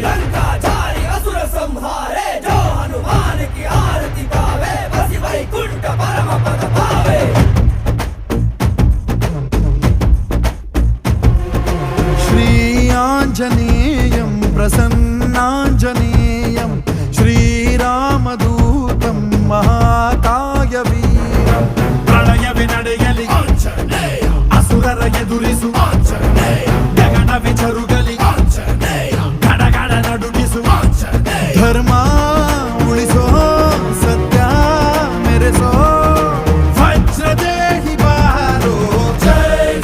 लंकाचारी असुर संहारे जो हनुमान की आरती गावे बसी वैकुंठ परम पद पावे। श्री आंजनेयं प्रसन्नांजनेयं श्रीरामदूतं महाकायवीरं प्रणयवि ನಡೆಯಲಿ ಆಂಜನೇಯ ಅಸುರರ ಎದುರಿಸು ಆಂಜನೇಯ ಗಗನವಿ ಜರುಗಲಿ ಆಂಜನೇಯ ಗಡಗಡ ನಡುಗಿಸು ಆಂಜನೇಯ ಧರ್ಮ ಉಳಿಸೋ ಸತ್ಯ ಮೆರೆಸೋ ವಜ್ರದೇಹಿ ಬಾರೋ जय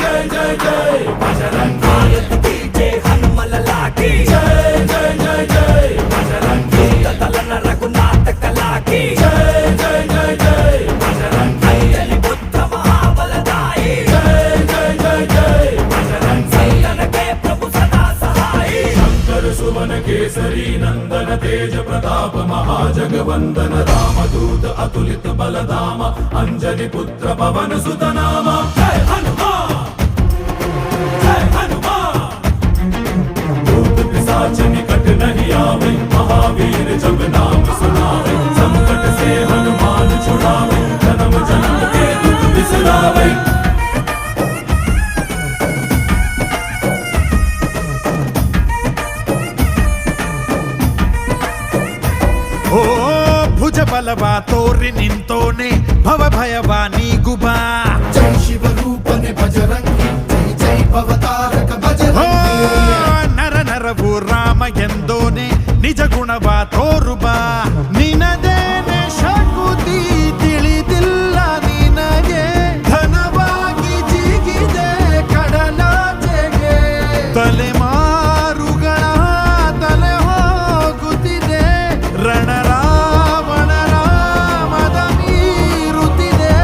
जय जय जय बजरंगी की जय हनुमल लागी जय जय जय जय बजरंगी दलन रघुनाथ कला की जय जय जय जय बजरंगी अंजलि पुत्र महाबलदाई जय जय जय जय बजरंगी संतन के प्रभु सदा सहाय। शंकर सुवन केसरी नंदन तेज प्रताप महाजगवंदन रामदूत अतुलित बलधाम अंजनी पुत्र पवन सुत नाम। जय हनुमान जय हनुमान भूत पिशाच निकट नहीं आवे महावीर जब नाम सुनावे संकट से हनुमान छुड़ावे जन्म जन्म के दुख बिसरावे। ಓ ಭುಜ ಬಲವ ತೋರಿ ನಿಂತೋನೆ ಭವ ಭಯವ ನೀಗುಬಾ जय शिव रूपने बजरंगी जय जय भवतारक बजरंगी ನರ ನರವು ರಾಮ ಎಂದೋನೆ ನಿಜ ಗುಣವ ತೋರುಬಾ ನಿನದೇನೆ ಶಕುತಿ ತಿಳಿದಿಲ್ಲ ನಿನಗೆ ಘನವಾಗಿ ಜಿಗಿದೆ ಕಡಲಾಚೆಗೆ ತಲೆಮಾರುಗಳ ತಲೆ ಹೋಗುತ್ತಿದೆ ರಣರಾವಣ ರಾಮದ ಮೀರುತ್ತಿದೆ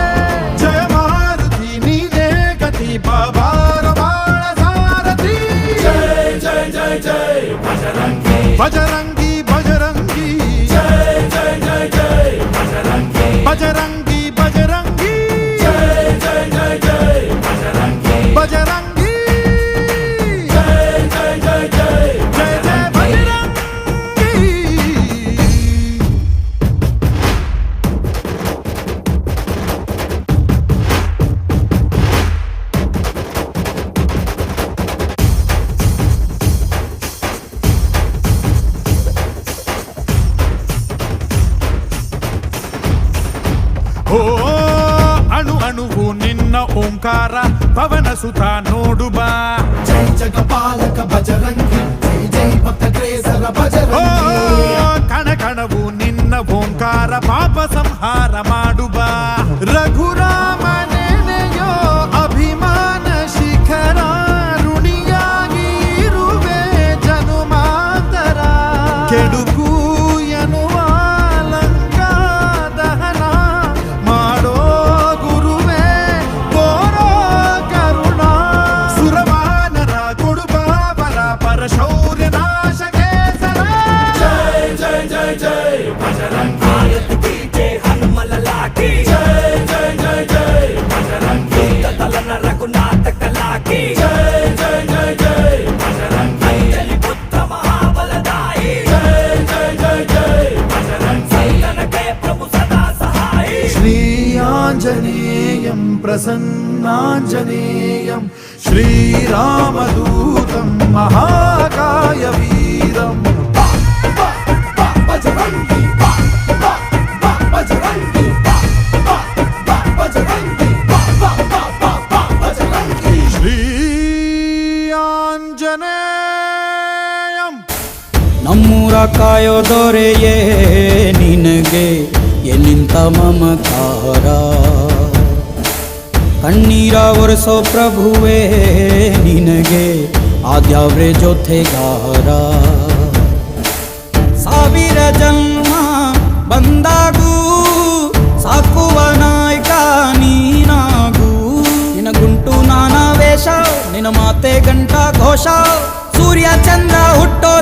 ಜಯ ಮಾರುತಿ ನೀನೇ ಗತಿ ಬಾಬಾರ ಬಾಳ ಸಾರಥಿ जय जय जय जय बजरंगी ಬಜರಂಗಿ ಬಜರಂಗಿ जय जय जय जय बजरंगी ಬಜರಂಗಿ ಬಜರಂಗಿ जय जय जय जय बजरंगी ಬಜರಂಗಿ जय जय जय जय ಜಯ ಜಯ ಬಜರಂಗಿ ಓ ಅಣು ಅಣುವು ನಿನ್ನ ಓಂಕಾರ ಪವನ ಸುತ ನೋಡು ಬಾ जय जगपालक बजरंगी जय जय भक्त ग्रेसर ಓ बजरंगी ಕಣ ಕಣವು ನಿನ್ನ ಓಂಕಾರ ಪಾಪ ಸಂಹಾರ ಮಾಡು ಬಾ ರಘುರಾಮ ನೆನೆಯೋ ಅಭಿಮಾನ ಶಿಖರ ಋಣಿಯಾಗಿ ಇರುವೆ ಜನುಮಾಂತರ ಕೆಡುಕು ಎನ್ನುವ ಲಂಕಾ ದಹನ ಮಾಡೋ ಗುರುವೇ ತೋರೋ ಕರುಣ ಸುರವಾನರ ಕೊಡುಬಾಬರ ಪರಶೌರ್ಯ ನಾಶಕ್ಕೆ ಸರ जय जय जय जय बजरंगी की जय हनुमल लागी जय जय जय जय बजरंगी दलन रघुनाथ कला की जय जय जय जय बजरंगी अंजलि पुत्र महाबलदाई जय जय जय जय बजरंगी संतन के प्रभु सदा सहाय। श्री आंजनेयं प्रसन्नांजनेयं श्रीरामदूतं महाकायवीरं बजरंगी बजरंगी बजरंगी बजरंगी श्री आंजनेयं ನಮ್ಮೂರ ಕಾಯೋ ದೊರೆಯೇ ನಿನಗೆ ಎನ್ನಿಂತ ಮಮಕಾರ ಕಣ್ಣೀರ ಒರೆಸೋ ಪ್ರಭುವೇ ನಿನಗೆ ಆದ್ಯಾವ್ರೆ ಜೊತೆಗಾರ ಸಾವಿರ ಜನ್ಮ ಬಂದಾಗೂ ಸಾಕುವ ನಾಯಕ ನೀನಾಗೂ ನಿನ ಗುಂಟು ನಾನಾ ವೇಷ ನಿನ ಮಾತೆ ಗಂಟ ಘೋಷ ಸೂರ್ಯ ಚಂದ್ರ ಹುಟ್ಟೋ